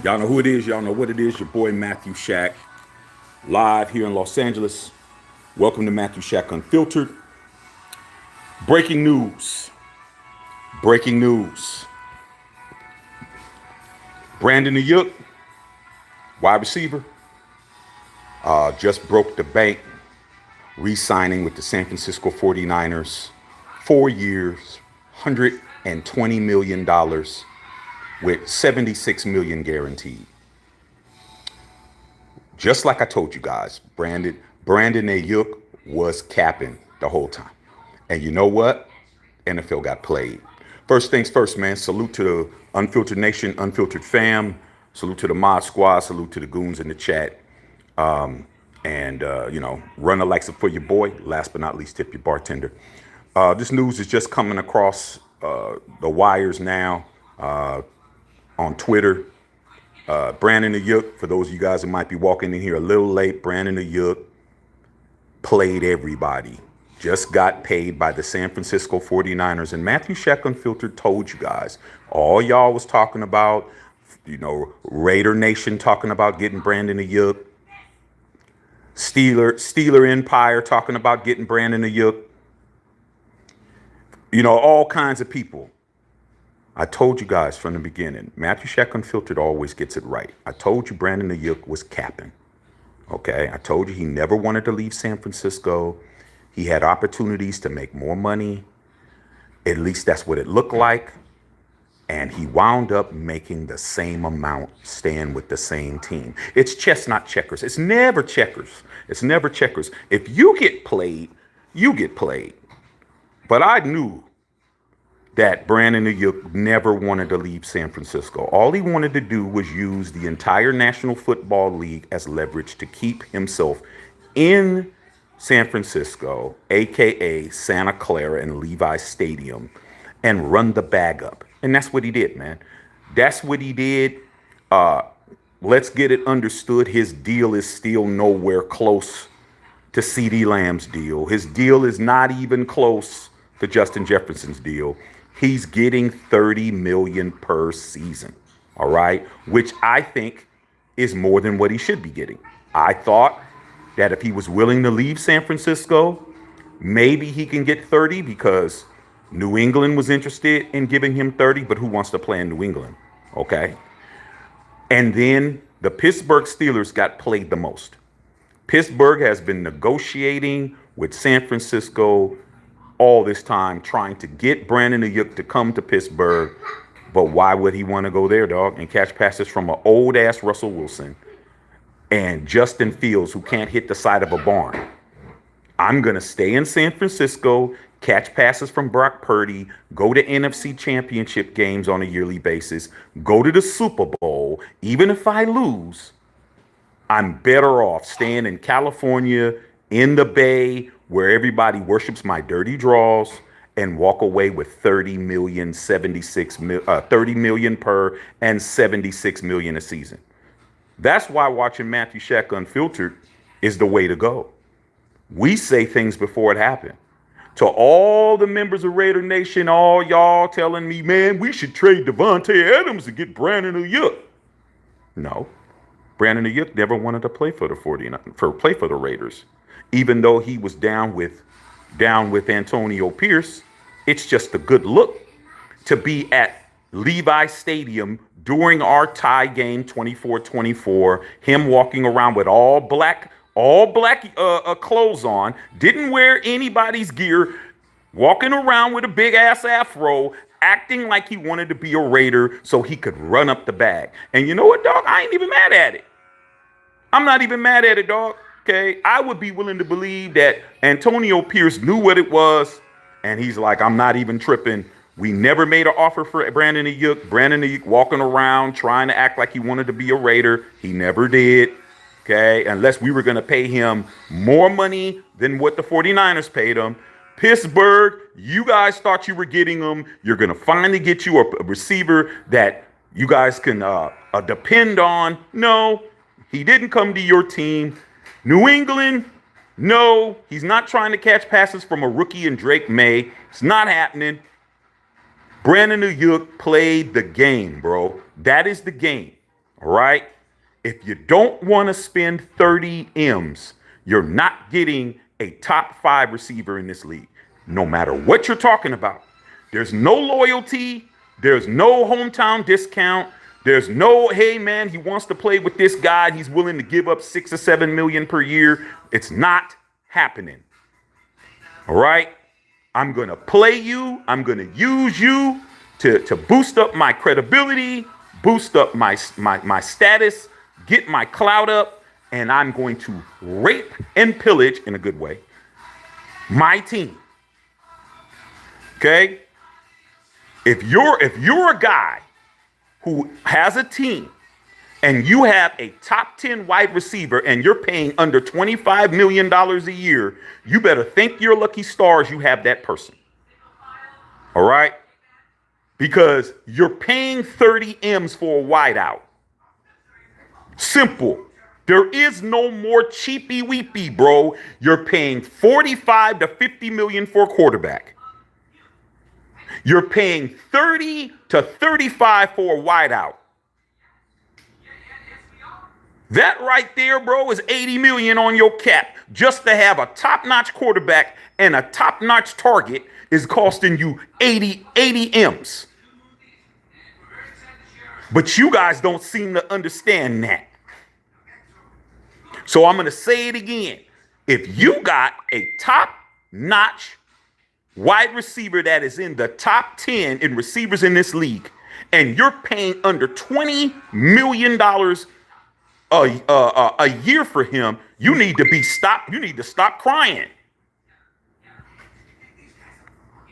Y'all know who it is. Y'all know what it is. Your boy Matthew Shack, live here in Los Angeles. Welcome to Matthew Shack Unfiltered. Breaking news. Breaking news. Brandon Aiyuk, wide receiver, just broke the bank, re-signing with the San Francisco 49ers. 4 years, $120 million with $76 million guaranteed. Just like I told you guys, Brandon Aiyuk was capping the whole time. And you know what? NFL got played. First things first, man. Salute to the Unfiltered Nation, Unfiltered fam. Salute to the Mod Squad. Salute to the goons in the chat. Run the likes up for your boy. Last but not least, tip your bartender. This news is just coming across the wires now on Twitter. Brandon Aiyuk, for those of you guys who might be walking in here a little late, Brandon Aiyuk played everybody. Just got paid by the San Francisco 49ers. And Matthew Shack Unfiltered told you guys, all y'all was talking about, Raider Nation talking about getting Brandon Aiyuk. Steeler Empire talking about getting Brandon Aiyuk. All kinds of people. I told you guys from the beginning, Matthew Shack Unfiltered always gets it right. I told you Brandon Aiyuk was capping. Okay? I told you he never wanted to leave San Francisco. He had opportunities to make more money. At least that's what it looked like. And he wound up making the same amount, staying with the same team. It's chess, not checkers. It's never checkers. It's never checkers. If you get played, you get played. But I knew that Brandon Aiyuk never wanted to leave San Francisco. All he wanted to do was use the entire National Football League as leverage to keep himself in San Francisco, a.k.a. Santa Clara and Levi Stadium, and run the bag up. And that's what he did, man. That's what he did. Let's get it understood. His deal is still nowhere close to CeeDee Lamb's deal. His deal is not even close to Justin Jefferson's deal. He's getting $30 million per season, all right? Which I think is more than what he should be getting. I thought that if he was willing to leave San Francisco, maybe he can get 30 because New England was interested in giving him 30, but who wants to play in New England? Okay. And then the Pittsburgh Steelers got played the most. Pittsburgh has been negotiating with San Francisco all this time, trying to get Brandon Aiyuk to come to Pittsburgh. But why would he want to go there, dog, and catch passes from an old-ass Russell Wilson and Justin Fields, who can't hit the side of a barn? I'm going to stay in San Francisco, catch passes from Brock Purdy, go to NFC championship games on a yearly basis, go to the Super Bowl. Even if I lose, I'm better off staying in California, in the Bay, where everybody worships my dirty draws, and walk away with $30 million per and $76 million a season. That's why watching Matthew Shack Unfiltered is the way to go. We say things before it happened. To all the members of Raider Nation, all y'all telling me, man, we should trade Devontae Adams to get Brandon Aiyuk. No, Brandon Aiyuk never wanted to play for the Raiders, even though he was down with Antonio Pierce. It's just a good look to be at Levi Stadium during our tie game 24-24. Him walking around with all black clothes on, didn't wear anybody's gear, walking around with a big ass afro, acting like he wanted to be a Raider so he could run up the bag. And you know what, dog? I ain't even mad at it. I'm not even mad at it, dog. Okay? I would be willing to believe that Antonio Pierce knew what it was, and he's like, I'm not even tripping. We never made an offer for Brandon Aiyuk. Brandon Aiyuk walking around trying to act like he wanted to be a Raider. He never did. Okay, unless we were going to pay him more money than what the 49ers paid him. Pittsburgh, you guys thought you were getting him. You're going to finally get you a receiver that you guys can depend on. No, he didn't come to your team. New England, no, he's not trying to catch passes from a rookie and Drake May. It's not happening. Brandon Aiyuk played the game, bro. That is the game. All right. If you don't want to spend 30 M's, you're not getting a top 5 receiver in this league. No matter what you're talking about. There's no loyalty. There's no hometown discount. There's no, hey man, he wants to play with this guy. He's willing to give up 6 or 7 million per year. It's not happening. All right. I'm going to play you. I'm going to use you to boost up my credibility, boost up my status, get my clout up, and I'm going to rape and pillage in a good way my team. Okay? If you're a guy who has a team and you have a top 10 wide receiver and you're paying under $25 million a year, you better thank your lucky stars you have that person. All right? Because you're paying 30 M's for a wideout. Simple. There is no more cheapy weepy, bro. You're paying 45 to 50 million for a quarterback. You're paying 30 to 35 for a wideout. That right there, bro, is 80 million on your cap. Just to have a top-notch quarterback and a top-notch target is costing you 80 M's. But you guys don't seem to understand that. So I'm going to say it again. If you got a top-notch wide receiver that is in the top 10 in receivers in this league, and you're paying under $20 million a year for him, you need to stop crying.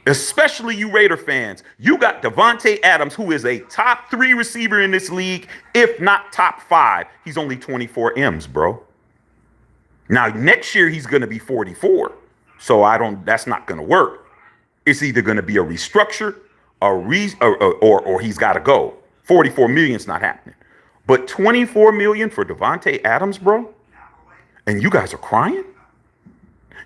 Especially you Raider fans. You got Davante Adams, who is a top 3 receiver in this league, if not top 5. He's only 24 M's, bro. Now, next year, he's going to be 44. So that's not going to work. It's either going to be a restructure or he's got to go. 44 million is not happening. But 24 million for Davante Adams, bro? And you guys are crying?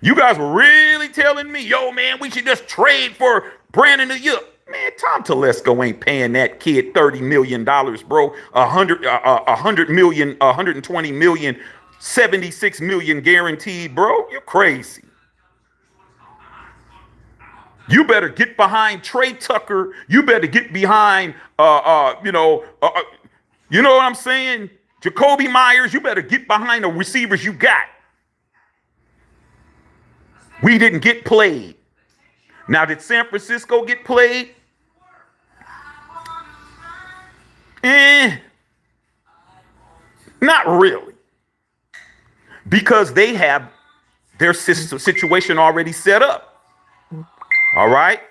You guys were really telling me, yo, man, we should just trade for Brandon Aiyuk. Man, Tom Telesco ain't paying that kid $30 million, bro. 100 million, 120 million, 76 million guaranteed, bro. You're crazy. You better get behind Trey Tucker. You better get behind, you know what I'm saying? Jacoby Myers. You better get behind the receivers you got. We didn't get played. Now, did San Francisco get played? Not really. Because they have their situation already set up. All right?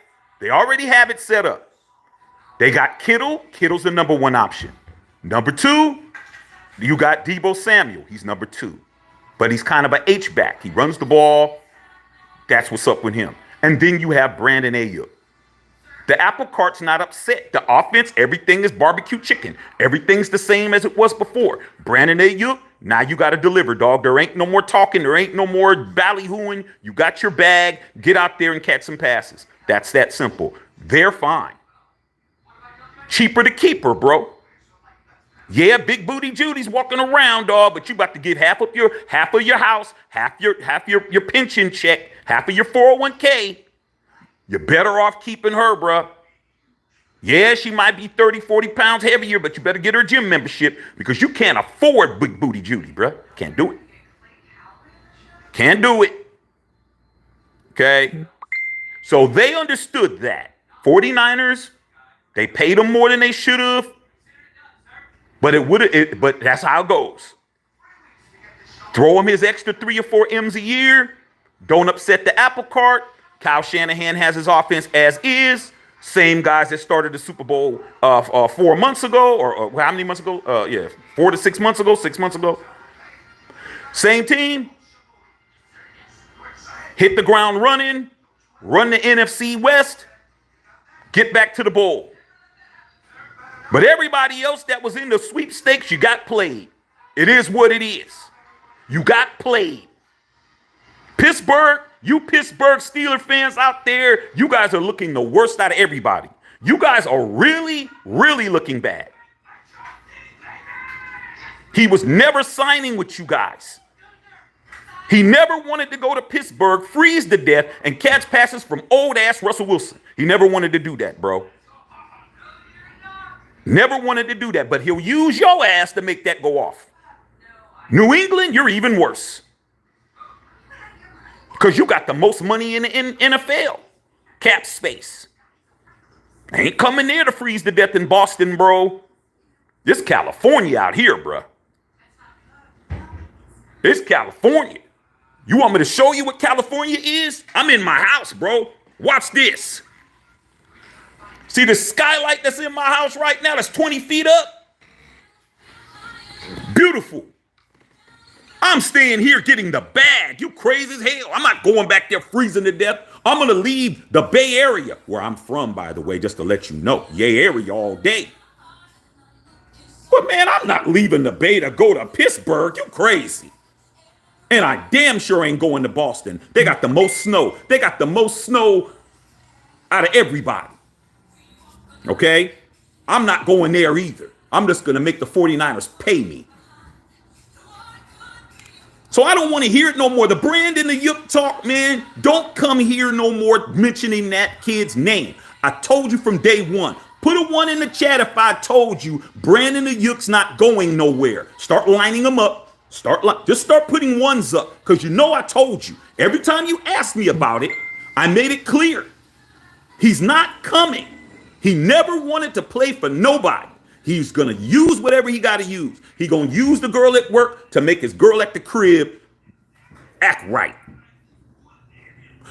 They already have it set up. They got Kittle. Kittle's the number 1 option. Number 2, you got Deebo Samuel. He's number 2. But he's kind of an H-back. He runs the ball. That's what's up with him. And then you have Brandon Aiyuk. The apple cart's not upset. The offense, everything is barbecue chicken. Everything's the same as it was before. Brandon Aiyuk, now you got to deliver, dog. There ain't no more talking. There ain't no more ballyhooing. You got your bag. Get out there and catch some passes. That's that simple. They're fine. Cheaper to keep her, bro. Yeah, big booty Judy's walking around, dog, but you about to give half of your house, half your pension check, half of your 401k. You're better off keeping her, bro. Yeah, she might be 30, 40 pounds heavier, but you better get her a gym membership because you can't afford big booty Judy, bro. Can't do it. Can't do it. Okay? So they understood that. 49ers, they paid them more than they should have. But that's how it goes. Throw him his extra 3 or 4 M's a year. Don't upset the apple cart. Kyle Shanahan has his offense as is. Same guys that started the Super Bowl 4 months ago, or how many months ago? 4 to 6 months ago, 6 months ago. Same team. Hit the ground running. Run the NFC West. Get back to the bowl. But everybody else that was in the sweepstakes, you got played. It is what it is. You got played. Pittsburgh, you Pittsburgh Steelers fans out there, you guys are looking the worst out of everybody. You guys are really, really looking bad. He was never signing with you guys. He never wanted to go to Pittsburgh, freeze to death, and catch passes from old-ass Russell Wilson. He never wanted to do that, bro. Never wanted to do that, but he'll use your ass to make that go off. New England, you're even worse. Because you got the most money in the NFL. Cap space. Ain't coming near to freeze to death in Boston, bro. This California out here, bro. It's California. You want me to show you what California is? I'm in my house, bro. Watch this. See the skylight that's in my house right now that's 20 feet up? Beautiful. I'm staying here getting the bag. You crazy as hell. I'm not going back there freezing to death. I'm going to leave the Bay Area, where I'm from, by the way, just to let you know. Yay area all day. But, man, I'm not leaving the Bay to go to Pittsburgh. You crazy. And I damn sure ain't going to Boston. They got the most snow. They got the most snow out of everybody. Okay? I'm not going there either. I'm just going to make the 49ers pay me. So I don't want to hear it no more. The Brandon Aiyuk talk, man, don't come here no more mentioning that kid's name. I told you from day one. Put a 1 in the chat if I told you Brandon Aiyuk's not going nowhere. Start lining them up. Just start putting 1s up, because you know I told you. Every time you asked me about it, I made it clear. He's not coming. He never wanted to play for nobody. He's going to use whatever he got to use. He's going to use the girl at work to make his girl at the crib act right.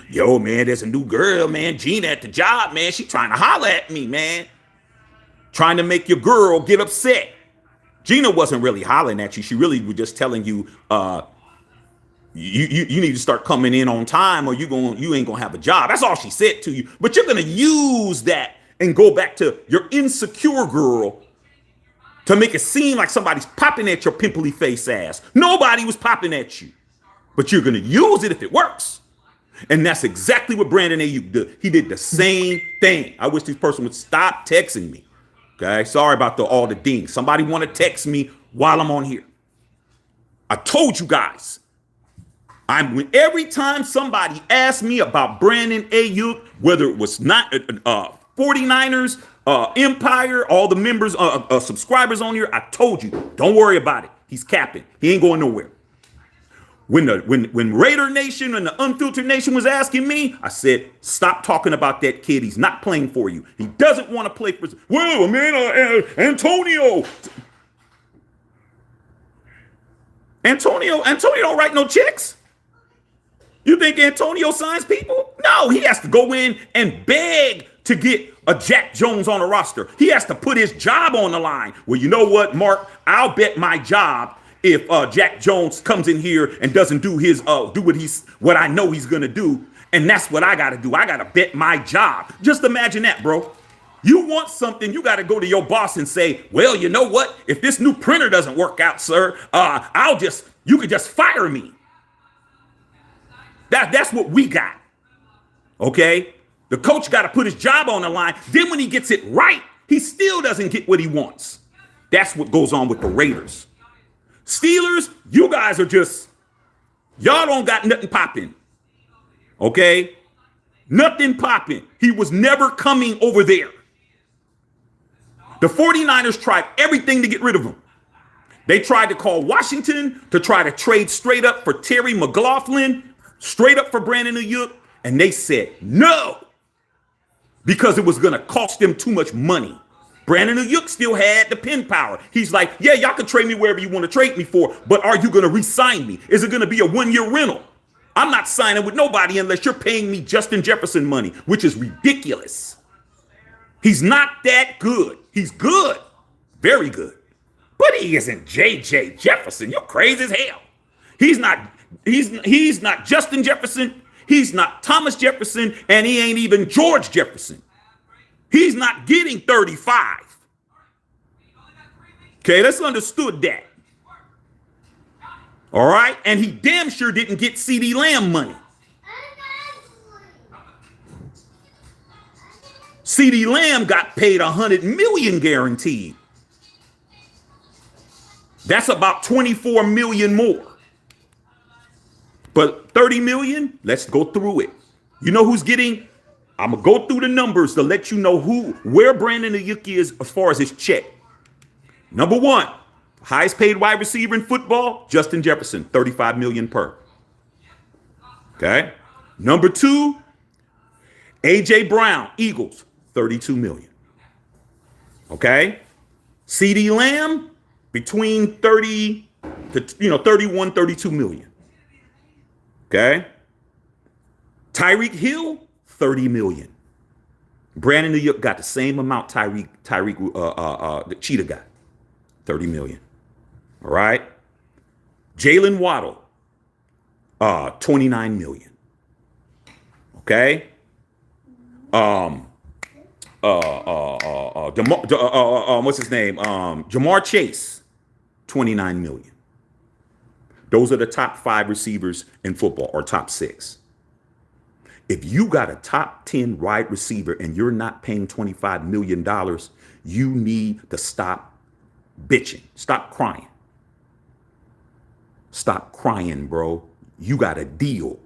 Yo, man, there's a new girl, man, Gina at the job, man. She trying to holler at me, man. Trying to make your girl get upset. Gina wasn't really hollering at you. She really was just telling you, you need to start coming in on time, or you ain't gonna have a job. That's all she said to you. But you're gonna use that and go back to your insecure girl to make it seem like somebody's popping at your pimply face ass. Nobody was popping at you, but you're gonna use it if it works. And that's exactly what Brandon Aiyuk did. He did the same thing. I wish this person would stop texting me. Okay, sorry about all the dings. Somebody want to text me while I'm on here. I told you guys. Every time somebody asked me about Brandon Aiyuk, whether it was not 49ers, Empire, all the members, subscribers on here, I told you, don't worry about it. He's capping. He ain't going nowhere. When Raider Nation and the Unfiltered Nation was asking me, I said, stop talking about that kid. He's not playing for you. He doesn't want to play for. Well, man, Antonio don't write no checks. You think Antonio signs people? No, he has to go in and beg to get a Jack Jones on the roster. He has to put his job on the line. Well, you know what, Mark? I'll bet my job if Jack Jones comes in here and doesn't do what I know he's gonna do, and that's what I gotta do. I gotta bet my job. Just imagine that, bro. You want something, you gotta go to your boss and say, well, you know what? If this new printer doesn't work out, sir, you could just fire me. That's what we got. Okay? The coach gotta put his job on the line. Then when he gets it right, he still doesn't get what he wants. That's what goes on with the Raiders. Steelers, you guys are y'all don't got nothing popping. Okay? Nothing popping. He was never coming over there. The 49ers tried everything to get rid of him. They tried to call Washington to try to trade straight up for Terry McLaughlin, straight up for Brandon Aiyuk, and they said no, because it was going to cost them too much money. Brandon Aiyuk still had the pen power. He's like, yeah, y'all can trade me wherever you want to trade me for, but are you going to re-sign me? Is it going to be a 1-year rental? I'm not signing with nobody unless you're paying me Justin Jefferson money, which is ridiculous. He's not that good. He's good, very good, but he isn't J.J. Jefferson. You're crazy as hell. He's not Justin Jefferson. He's not Thomas Jefferson, and he ain't even George Jefferson. He's not getting 35. Okay, let's understood that. All right, and he damn sure didn't get CeeDee Lamb money. CeeDee Lamb got paid $100 million guaranteed. That's about $24 million more. But $30 million, let's go through it. You know who's getting? I'm gonna go through the numbers to let you know where Brandon Aiyuk is as far as his check. Number one, highest paid wide receiver in football, Justin Jefferson, $35 million per. Okay. Number two, AJ Brown, Eagles, $32 million. Okay. CeeDee Lamb, between 30 to 31, 32 million. Okay. Tyreek Hill, 30 million. Brandon Aiyuk got the same amount the Cheetah got, 30 million. All right. Jalen Waddle, 29 million. Okay. What's his name? Jamar Chase, 29 million. Those are the top 5 receivers in football, or top 6. If you got a top 10 wide receiver and you're not paying $25 million, you need to stop bitching. Stop crying. Stop crying, bro. You got a deal.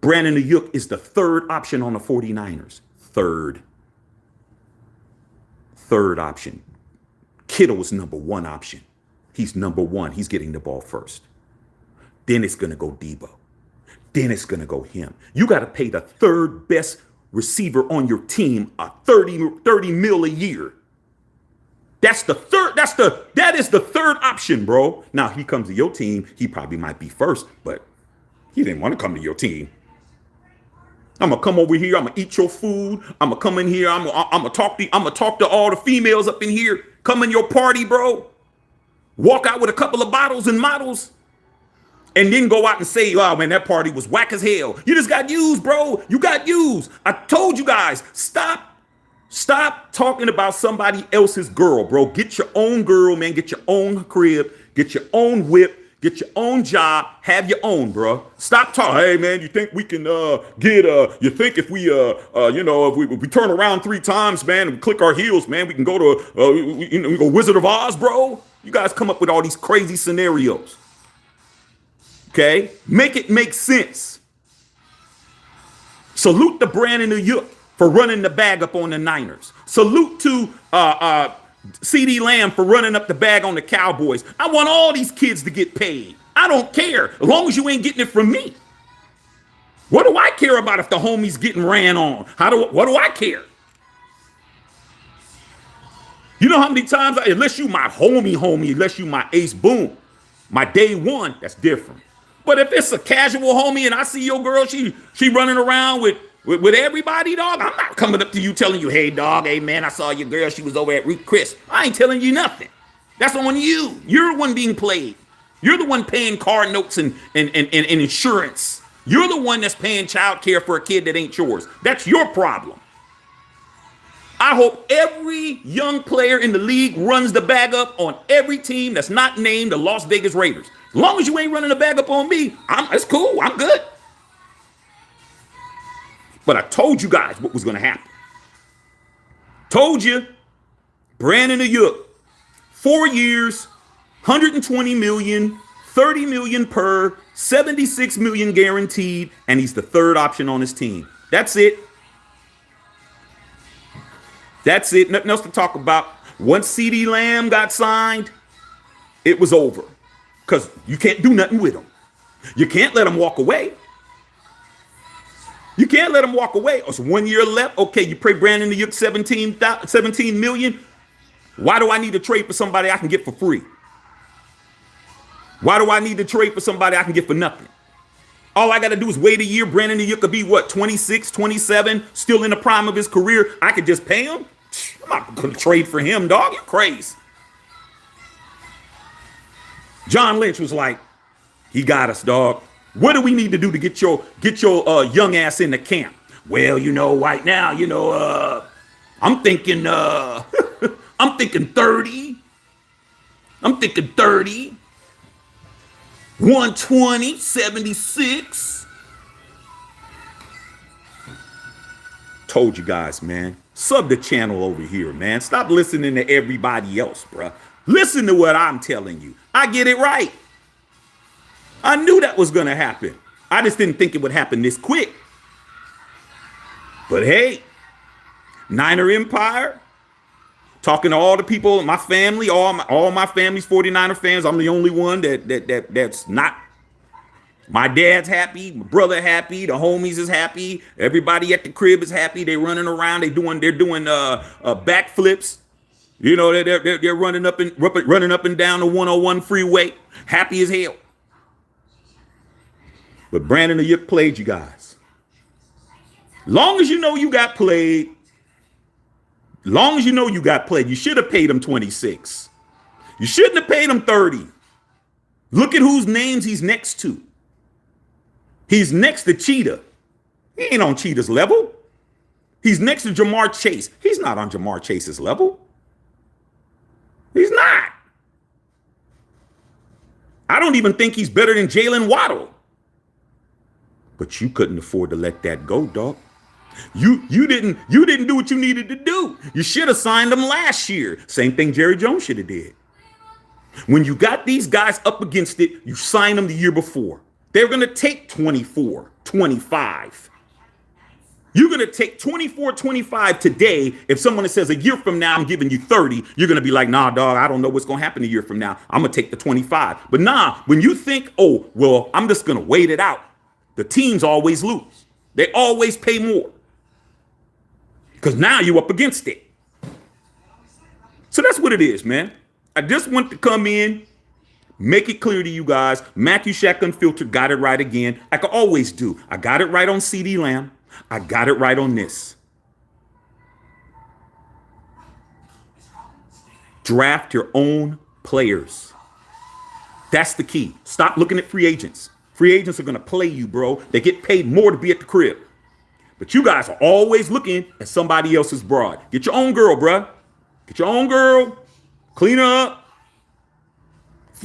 Brandon Aiyuk is the 3rd option on the 49ers. Third option. Kittle is number 1 option. He's number 1. He's getting the ball first. Then it's going to go Debo. Then it's going to go him. You got to pay the 3rd best receiver on your team a 30 mil a year. That is the 3rd option, bro. Now he comes to your team, he probably might be first, but he didn't want to come to your team. I'm gonna come over here. I'm gonna eat your food. I'm gonna come in here. I'm gonna talk to all the females up in here. Come in your party, bro. Walk out with a couple of bottles and models, and then go out and say, "Oh man, that party was whack as hell." You just got used, bro. You got used. I told you guys, stop talking about somebody else's girl, bro. Get your own girl, man. Get your own crib. Get your own whip. Get your own job. Have your own, bro. Stop talking. Hey, man, you think we can you think if we if we turn around 3 times, man, and click our heels, man, we can go to we go Wizard of Oz, bro? You guys come up with all these crazy scenarios. Okay? Make it make sense. Salute to Brandon Aiyuk for running the bag up on the Niners. Salute to CeeDee Lamb for running up the bag on the Cowboys. I want all these kids to get paid. I don't care, as long as you ain't getting it from me. What do I care about if the homie's getting ran on? What do I care? You know how many times, unless you my homie, unless you my ace boom, my day one, that's different. But if it's a casual homie and I see your girl, she running around with everybody, dog, I'm not coming up to you telling you, hey, dog, hey, man, I saw your girl. She was over at Ruth Chris. I ain't telling you nothing. That's on you. You're the one being played. You're the one paying car notes and insurance. You're the one that's paying child care for a kid that ain't yours. That's your problem. I hope every young player in the league runs the bag up on every team that's not named the Las Vegas Raiders. As long as you ain't running the bag up on me, it's cool. I'm good. But I told you guys what was going to happen. Told you. Brandon Aiyuk, 4 years, 120 million, 30 million per, 76 million guaranteed, and he's the 3rd option on his team. That's it. That's it. Nothing else to talk about. Once CeeDee Lamb got signed, it was over. Because you can't do nothing with him. You can't let him walk away. You can't let him walk away. It's 1 year left. Okay, you pay Brandon Aiyuk 17 million. Why do I need to trade for somebody I can get for free? Why do I need to trade for somebody I can get for nothing? All I got to do is wait a year. Brandon Aiyuk could be, 26, 27, still in the prime of his career. I could just pay him. I'm not going to trade for him, dog. You're crazy. John Lynch was like, he got us, dog. What do we need to do to get your young ass in the camp? Well, right now, I'm thinking I'm thinking 30. I'm thinking 30. 120, 76. Told you guys, man. Sub the channel over here, man. Stop listening to everybody else, bruh. Listen to what I'm telling you. I get it right. I knew that was going to happen. I just didn't think it would happen this quick. But hey, Niner Empire, talking to all the people, my family, all my family's 49er fans. I'm the only one that's not. My dad's happy, my brother happy, the homies is happy, everybody at the crib is happy. They running around, they're doing backflips. You know, they're running up and down the 101 freeway, happy as hell. But Brandon Aiyuk played you guys. Long as you know you got played, you should have paid him 26. You shouldn't have paid him 30. Look at whose names he's next to. He's next to Cheetah. He ain't on Cheetah's level. He's next to Jamar Chase. He's not on Jamar Chase's level. He's not. I don't even think he's better than Jalen Waddle. But you couldn't afford to let that go, dog. You didn't do what you needed to do. You should have signed him last year. Same thing Jerry Jones should have did. When you got these guys up against it, you signed them the year before. They're going to take 24, 25. You're going to take 24, 25 today. If someone says a year from now, I'm giving you 30, you're going to be like, nah, dog, I don't know what's going to happen a year from now. I'm going to take the 25. But nah, when you think, oh, well, I'm just going to wait it out. The teams always lose. They always pay more. Because now you're up against it. So that's what it is, man. I just want to come in, make it clear to you guys. Matthew Shack Unfiltered got it right again. Like I always do. I got it right on CeeDee Lamb. I got it right on this. Draft your own players. That's the key. Stop looking at free agents. Free agents are going to play you, bro. They get paid more to be at the crib. But you guys are always looking at somebody else's broad. Get your own girl, bruh. Get your own girl. Clean her up.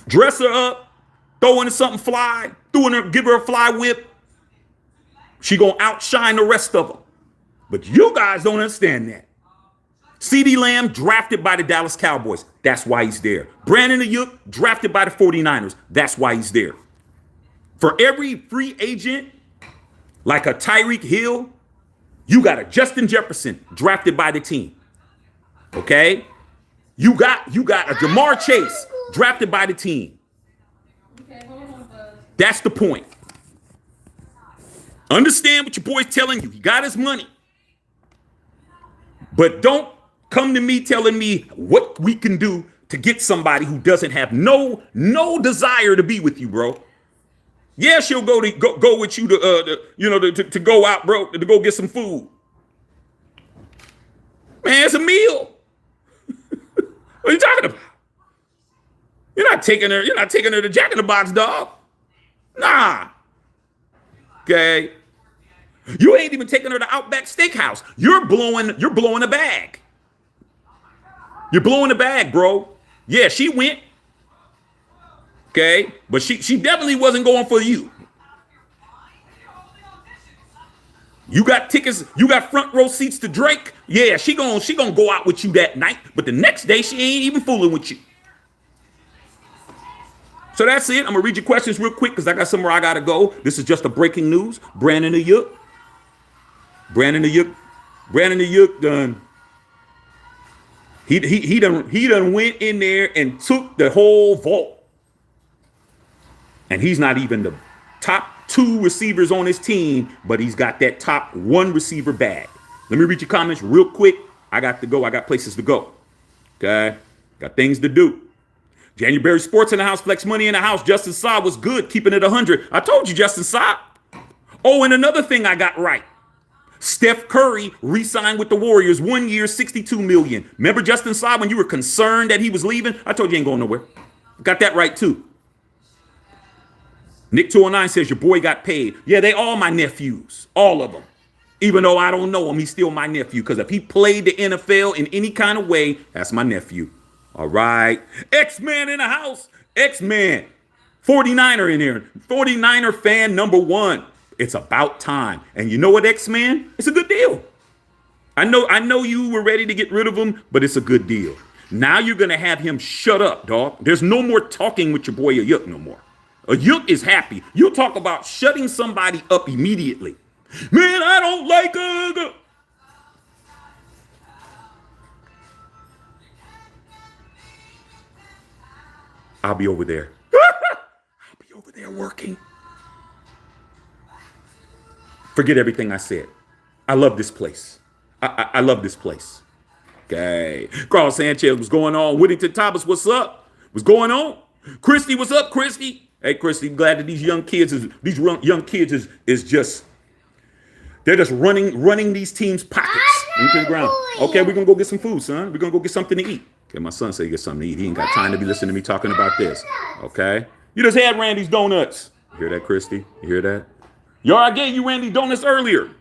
Dress her up. Throw in something fly. Give her a fly whip. She gonna outshine the rest of them. But you guys don't understand that. CeeDee Lamb drafted by the Dallas Cowboys. That's why he's there. Brandon Aiyuk drafted by the 49ers. That's why he's there. For every free agent, like a Tyreek Hill, you got a Justin Jefferson drafted by the team. Okay? You got a Jamar Chase drafted by the team. That's the point. Understand what your boy's telling you. He got his money. But don't come to me telling me what we can do to get somebody who doesn't have no desire to be with you, bro. Yeah, she'll go with you to go out, bro, to go get some food. Man, it's a meal. What are you talking about? You're not taking her to Jack in the Box, dog. Nah. Okay. You ain't even taking her to Outback Steakhouse. You're blowing a bag. You're blowing the bag, bro. Yeah, she went. Okay, but she definitely wasn't going for you. You got tickets, you got front row seats to Drake. Yeah, she gonna go out with you that night, but the next day she ain't even fooling with you. So that's it. I'm gonna read your questions real quick because I got somewhere I gotta go. This is just a breaking news. Brandon Aiyuk done. He done went in there and took the whole vault. And he's not even the top 2 receivers on his team, but he's got that top 1 receiver bag. Let me read your comments real quick. I got to go. I got places to go. Okay? Got things to do. January Sports in the house. Flex Money in the house. Justin Saab was good, keeping it 100. I told you, Justin Saab. Oh, and another thing I got right. Steph Curry re-signed with the Warriors 1 year, $62 million. Remember Justin Saab when you were concerned that he was leaving? I told you he ain't going nowhere. Got that right, too. Nick 209 says your boy got paid. Yeah, they all my nephews. All of them. Even though I don't know him, he's still my nephew. Because if he played the NFL in any kind of way, that's my nephew. All right. X-Man in the house. X-Man. 49er in here. 49er fan number 1. It's about time. And you know what, X-Man? It's a good deal. I know you were ready to get rid of him, but it's a good deal. Now you're gonna have him shut up, dog. There's no more talking with your boy Aiyuk no more. Aiyuk is happy. You talk about shutting somebody up immediately. Man, I don't like I'll be over there. I'll be over there working. Forget everything I said. I love this place. I love this place. Okay. Carl Sanchez, what's going on? Whittington Thomas, what's up? What's going on? Christy, what's up, Christy? Hey, Christy, glad that these young kids is just they're just running these teams' pockets into the ground. Okay, we're gonna go get some food, son. We're gonna go get something to eat. Okay, my son said get something to eat. He ain't got time to be listening to me talking about this. Okay, you just had Randy's donuts. You hear that, Christy? You hear that? Yo, I gave you Randy donuts earlier.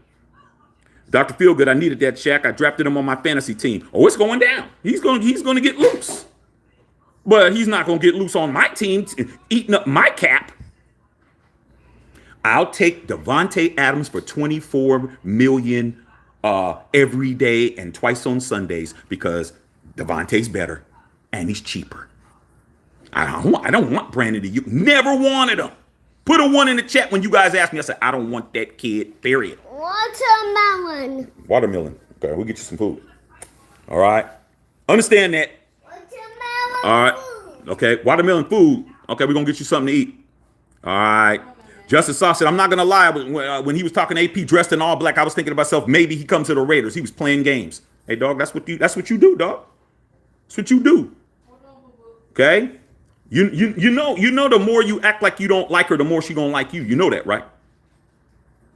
Dr. Feelgood, I needed that, Shaq. I drafted him on my fantasy team. Oh, it's going down. He's going to get loose. But he's not going to get loose on my team, eating up my cap. I'll take Devontae Adams for $24 million every day and twice on Sundays because Devontae's better and he's cheaper. I don't want Brandon Aiyuk. Never wanted him. Put a 1 in the chat when you guys ask me. I said, I don't want that kid, period. Watermelon. Watermelon. Okay, we'll get you some food. All right. Understand that. Watermelon. All right. Food. Okay, watermelon food. Okay, we're going to get you something to eat. All right. Justice Sauce said, I'm not going to lie. When he was talking AP dressed in all black, I was thinking to myself, maybe he comes to the Raiders. He was playing games. Hey, dog, that's what you do, dog. That's what you do. Okay? You know the more you act like you don't like her, the more she gonna like you. You know that, right?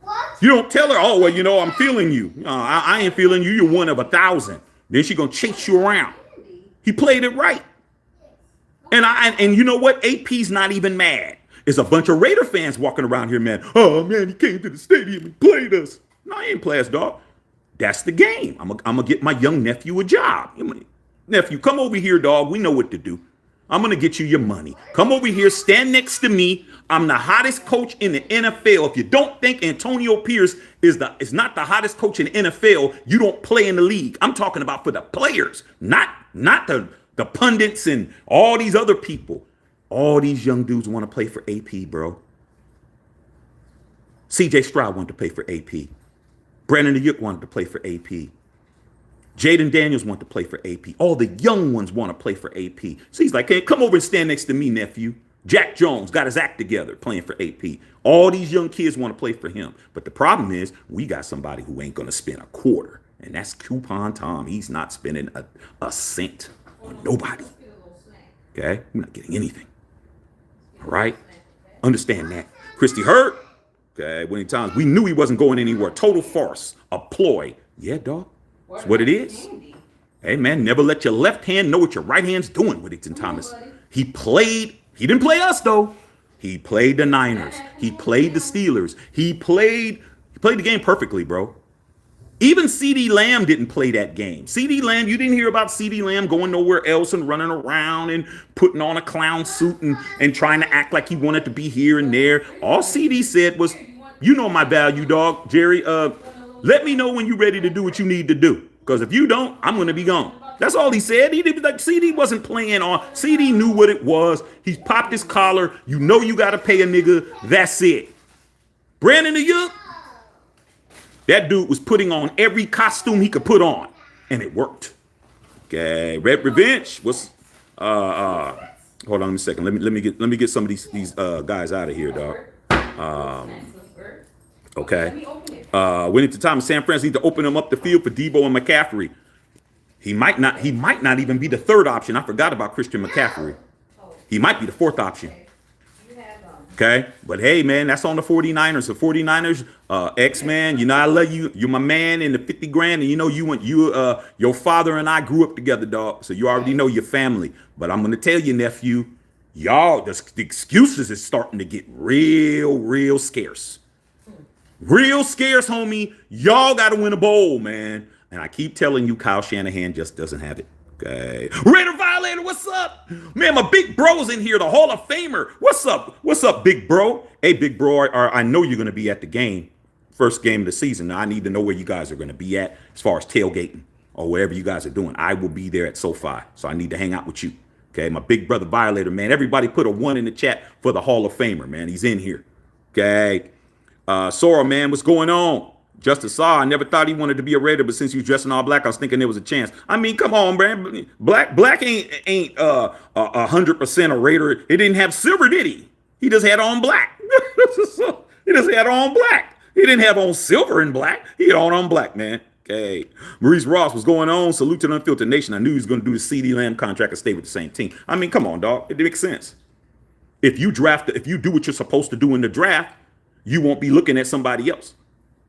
What? You don't tell her, oh, well, I'm feeling you. I ain't feeling you. You're one of 1,000. Then she gonna chase you around. He played it right. And you know what? AP's not even mad. It's a bunch of Raider fans walking around here, man. Oh, man, he came to the stadium and played us. No, he ain't play us, dog. That's the game. I'm gonna get my young nephew a job. Nephew, come over here, dog. We know what to do. I'm going to get you your money. Come over here, stand next to me. I'm the hottest coach in the NFL. If you don't think Antonio Pierce is not the hottest coach in the NFL, you don't play in the league. I'm talking about for the players, not the pundits and all these other people. All these young dudes want to play for AP, bro. CJ Stroud wanted to play for AP. Brandon Aiyuk wanted to play for AP. Jaden Daniels wanted to play for AP. All the young ones want to play for AP. So he's like, hey, come over and stand next to me, nephew. Jack Jones got his act together playing for AP. All these young kids want to play for him. But the problem is we got somebody who ain't going to spend a quarter. And that's Coupon Tom. He's not spending a cent on nobody. Okay? We're not getting anything. All right? Understand that. Christy Hurt. Okay, many times we knew he wasn't going anywhere. Total farce. A ploy. Yeah, dog. That's what it is. Hey, man, never let your left hand know what your right hand's doing, Whittington Thomas. He didn't play us, though. He played the Niners. He played the Steelers. He played the game perfectly, bro. Even CeeDee Lamb didn't play that game. CeeDee Lamb, you didn't hear about CeeDee Lamb going nowhere else and running around and putting on a clown suit and trying to act like he wanted to be here and there. All CeeDee said was, you know my value, dog, Jerry, let me know when you're ready to do what you need to do. Because if you don't, I'm going to be gone. That's all he said. He did, like CeeDee wasn't playing on. CeeDee knew what it was. He popped his collar. You know you got to pay a nigga. That's it. Brandon Aiyuk, that dude was putting on every costume he could put on. And it worked. Okay. Red Revenge was, hold on a second. Let me get some of these guys out of here, dog. Okay. Whittington Thomas, San Francisco need to open them up the field for Debo and McCaffrey. He might not even be the third option. I forgot about Christian McCaffrey. He might be the fourth option. Okay. But hey, man, that's on the 49ers. The 49ers, X-Man, you know, I love you. You're my man in the 50 grand. And you know, your father and I grew up together, dog. So you already know your family. But I'm going to tell you, nephew, y'all, the excuses is starting to get real scarce. Real scarce, homie. Y'all got to win a bowl, man. And I keep telling you, Kyle Shanahan just doesn't have it. Okay. Raider Violator, what's up? Man, my big bro's in here, the Hall of Famer. What's up? What's up, big bro? Hey, big bro, I know you're going to be at the game. First game of the season. Now, I need to know where you guys are going to be at as far as tailgating or wherever you guys are doing. I will be there at SoFi, so I need to hang out with you. Okay, my big brother Violator, man. Everybody put a 1 in the chat for the Hall of Famer, man. He's in here. Okay. Sora, man, what's going on? Justice Saw, I never thought he wanted to be a Raider, but since he was dressing all black, I was thinking there was a chance. I mean, come on, man. Black ain't 100% a Raider. He didn't have silver, did he? He just had on black. He just had on black. He didn't have on silver and black. He had on black, man. Okay. Maurice Ross, what's going on? Salute to the Unfiltered Nation. I knew he was going to do the CD Lamb contract and stay with the same team. I mean, come on, dog. It makes sense. If you do what you're supposed to do in the draft, you won't be looking at somebody else.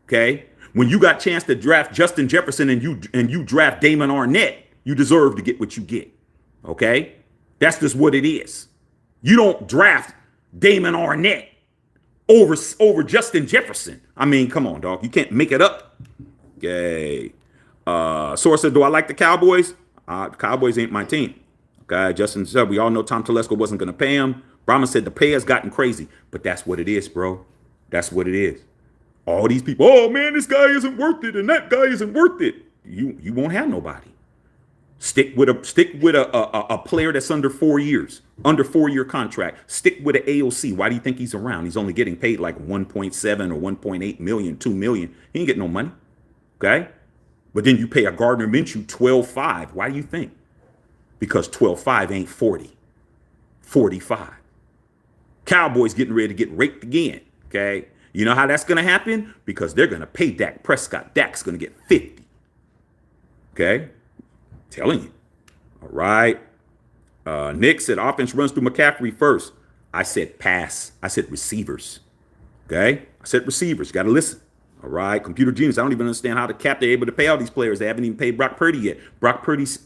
Okay, when you got a chance to draft Justin Jefferson and you draft Damon Arnett, you deserve to get what you get. Okay, that's just what it is. You don't draft Damon Arnett over Justin Jefferson. I mean, come on, dog. You can't make it up. Okay. Source said, do I like the Cowboys? Cowboys ain't my team. Okay. Justin said, we all know Tom Telesco wasn't going to pay him. Brahma said the pay has gotten crazy, but that's what it is, bro. That's what it is. All these people, oh man, this guy isn't worth it, and that guy isn't worth it. You won't have nobody. Stick with a player that's under 4 years, under 4-year contract. Stick with an AOC. Why do you think he's around? He's only getting paid like 1.7 or 1.8 million, 2 million. He ain't getting no money. Okay? But then you pay a Gardner Minshew 12.5. Why do you think? Because 12.5 ain't 40. 45. Cowboys getting ready to get raped again. Okay? You know how that's going to happen? Because they're going to pay Dak Prescott. Dak's going to get 50. Okay? Telling you. All right. Nick said offense runs through McCaffrey first. I said pass. I said receivers. Okay? I said receivers. Got to listen. All right. Computer genius. I don't even understand how the cap they're able to pay all these players. They haven't even paid Brock Purdy yet. Brock Purdy's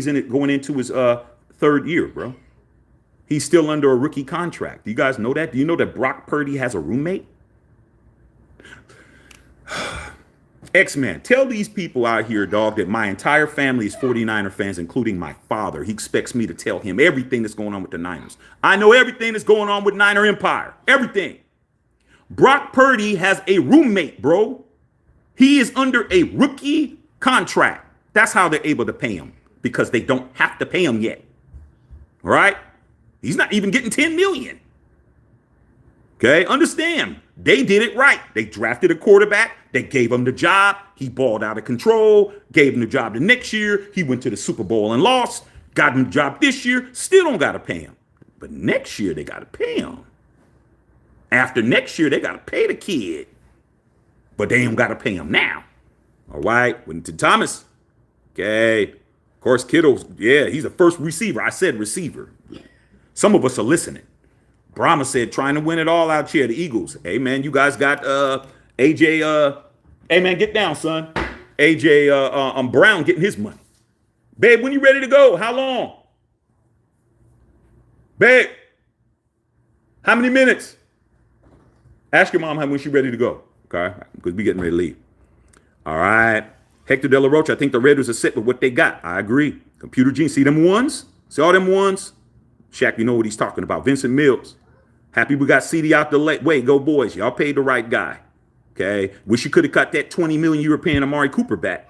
in it going into his 3rd year, bro. He's still under a rookie contract. Do you guys know that? Do you know that Brock Purdy has a roommate? X-Man, tell these people out here, dog, that my entire family is 49er fans, including my father. He expects me to tell him everything that's going on with the Niners. I know everything that's going on with Niner Empire. Everything. Brock Purdy has a roommate, bro. He is under a rookie contract. That's how they're able to pay him, because they don't have to pay him yet. All right? He's not even getting 10 million. Okay, understand. They did it right. They drafted a quarterback. They gave him the job. He balled out of control. Gave him the job the next year. He went to the Super Bowl and lost. Got him the job this year. Still don't got to pay him. But next year, they got to pay him. After next year, they got to pay the kid. But they ain't got to pay him now. All right, went to Thomas. Okay. Of course, Kittle's, yeah, he's the first receiver. I said receiver. Some of us are listening. Brahma said, trying to win it all out here, the Eagles. Hey, man, you guys got AJ. Hey, man, get down, son. AJ Brown getting his money. Babe, when you ready to go? How long? Babe, how many minutes? Ask your mom when she's ready to go, okay? Because we getting ready to leave. All right. Hector De La Rocha, I think the Raiders are set with what they got. I agree. Computer Gene, see them ones? See all them ones? Shaq, you know what he's talking about. Vincent Mills. Happy we got CD out the way. Go boys. Y'all paid the right guy. Okay. Wish you could have cut that 20 million you were paying Amari Cooper back.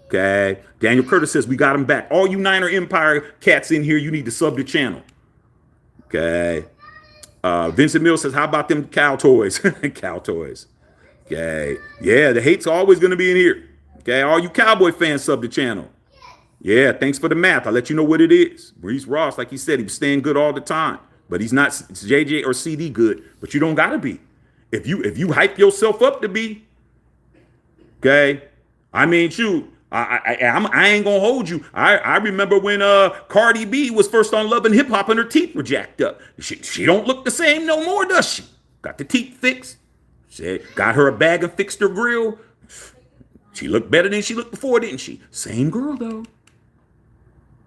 Okay. Daniel Curtis says we got him back. All you Niner Empire cats in here, you need to sub the channel. Okay. Vincent Mills says, how about them cow toys? Cow toys. Okay. Yeah, the hate's always going to be in here. Okay. All you Cowboy fans, sub the channel. Yeah, thanks for the math. I'll let you know what it is. Brees Ross, like he said, he was staying good all the time. But he's not JJ or CD good. But you don't got to be. If you hype yourself up to be, okay? I mean, shoot, I ain't going to hold you. I remember when Cardi B was first on Love and Hip Hop and her teeth were jacked up. She don't look the same no more, does she? Got the teeth fixed. She got her a bag and fixed her grill. She looked better than she looked before, didn't she? Same girl, though.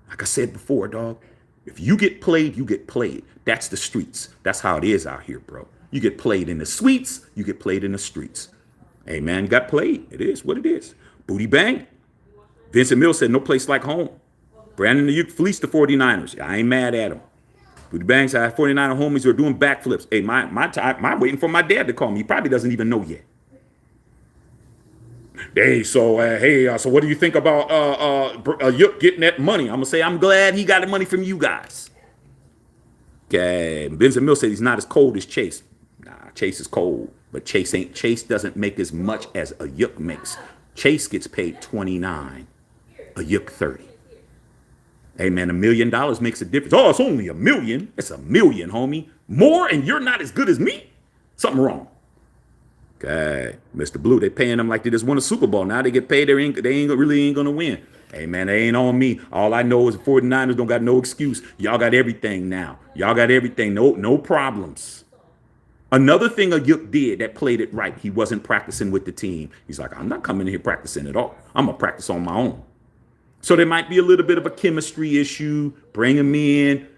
Like I said before, dog, if you get played, you get played. That's the streets. That's how it is out here, bro. You get played in the suites, you get played in the streets. Hey, man, you got played. It is what it is. Booty bang. Vincent Mills said, no place like home. Brandon Aiyuk fleeced the 49ers. I ain't mad at him. Booty bang said, I have 49er homies who are doing backflips. Hey, my waiting for my dad to call me. He probably doesn't even know yet. Hey, so so what do you think about Aiyuk getting that money? I'm gonna say I'm glad he got the money from you guys. Okay, Benson Mills said he's not as cold as Chase. Nah, Chase is cold, but Chase doesn't make as much as Aiyuk makes. Chase gets paid 29, Aiyuk 30. Hey man, $1 million makes a difference. Oh, it's only $1 million. It's $1 million, homie. More, and you're not as good as me. Something wrong. Okay, Mr. Blue, they paying them like they just won a Super Bowl. Now they get paid. They really ain't gonna win. Hey man, they ain't on me. All I know is the 49ers don't got no excuse. Y'all got everything now. Y'all got everything. No problems. Another thing Aiyuk did that played it right. He wasn't practicing with the team. He's like, I'm not coming in here practicing at all. I'm gonna practice on my own. So there might be a little bit of a chemistry issue. Bring him in,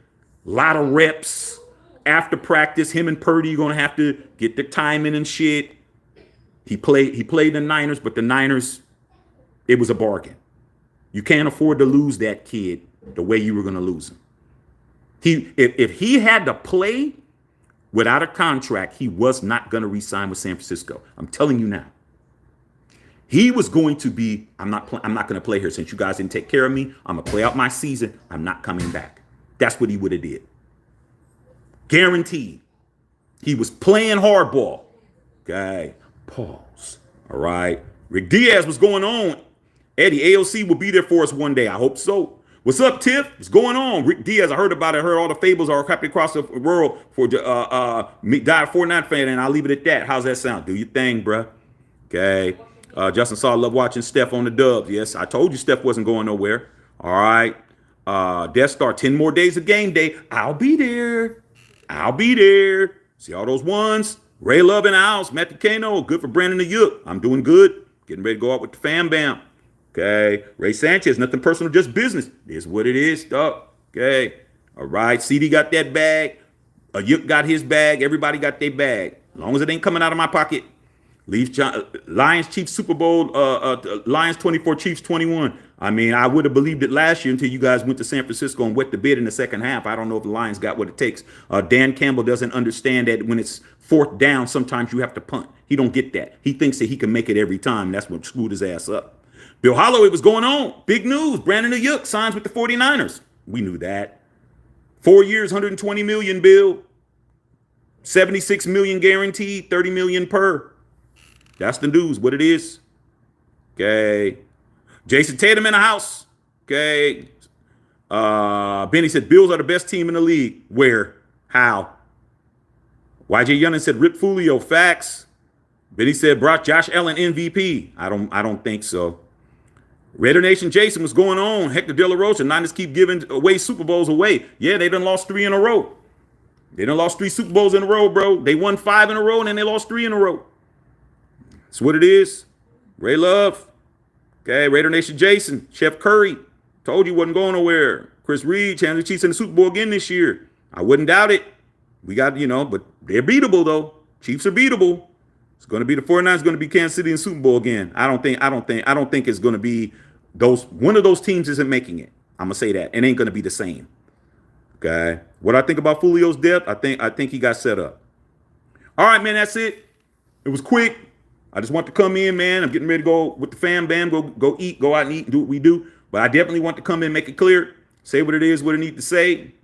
a lot of reps after practice. Him and Purdy are gonna have to get the timing and shit. He played the Niners, but the Niners, it was a bargain. You can't afford to lose that kid the way you were going to lose him. If he had to play without a contract, he was not going to re-sign with San Francisco. I'm telling you now. He was going to be, I'm not going to play here since you guys didn't take care of me. I'm going to play out my season. I'm not coming back. That's what he would have did. Guaranteed. He was playing hardball. Okay. Pause. All right. Rick Diaz, what's going on? Eddie, AOC will be there for us one day. I hope so. What's up, Tiff? What's going on? Rick Diaz, I heard about it. I heard all the fables are happening across the world for me, died 49 fan, and I'll leave it at that. How's that sound? Do your thing, bruh. Okay. Justin Saw, love watching Steph on the Dubs. Yes, I told you Steph wasn't going nowhere. All right. Death Star, 10 more days of game day. I'll be there. I'll be there. See all those ones? Ray Love in the house. Matthew Kano, good for Brandon Aiyuk. I'm doing good. Getting ready to go out with the fam bam. Okay. Ray Sanchez, nothing personal, just business. It's what it is, dog. Okay. All right. CD got that bag. Aiyuk got his bag. Everybody got their bag. As long as it ain't coming out of my pocket. Lions Chiefs Super Bowl. Lions 24, Chiefs 21. I mean, I would have believed it last year until you guys went to San Francisco and wet the bed in the second half. I don't know if the Lions got what it takes. Dan Campbell doesn't understand that when it's fourth down, sometimes you have to punt. He don't get that. He thinks that he can make it every time. That's what screwed his ass up. Bill Holloway, what's going on? Big news. Brandon Aiyuk signs with the 49ers. We knew that. 4 years, 120 million, Bill. 76 million guaranteed, 30 million per. That's the news, what it is. Okay. Jason Tatum in the house. Okay. Benny said, Bills are the best team in the league. Where? How? YJ Youngin said, Rip Fulio, facts. Benny said, brought Josh Allen MVP. I don't think so. Raider Nation Jason, what's going on? Hector De La Rocha, Niners keep giving away Super Bowls away. Yeah, they done lost 3 in a row. They done lost 3 Super Bowls in a row, bro. They won 5 in a row, and then they lost 3 in a row. That's what it is. Ray Love. Okay, Raider Nation Jason. Chef Curry. Told you wasn't going nowhere. Chris Reed, chance the Chiefs in the Super Bowl again this year. I wouldn't doubt it. We got, but they're beatable, though. Chiefs are beatable. It's going to be the 49ers going to be Kansas City in the Super Bowl again. I don't think it's going to be one of those teams isn't making it. I'm going to say that. It ain't going to be the same. Okay. What I think about Fulio's depth, I think he got set up. All right, man, that's it. It was quick. I just want to come in, man. I'm getting ready to go with the fam bam, go eat, go out and eat and do what we do. But I definitely want to come in, make it clear, say what it is, what I need to say.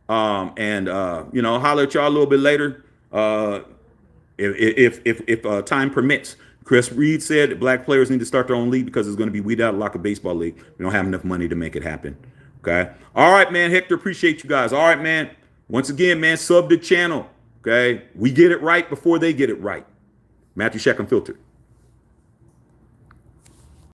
And holler at y'all a little bit later. If time permits. Chris Reed said that black players need to start their own league because it's going to be weeded out like a baseball league. We don't have enough money to make it happen. Okay. All right, man. Hector, appreciate you guys. All right, man. Once again, man, sub the channel. Okay. We get it right before they get it right. Matthew Sheck Unfiltered.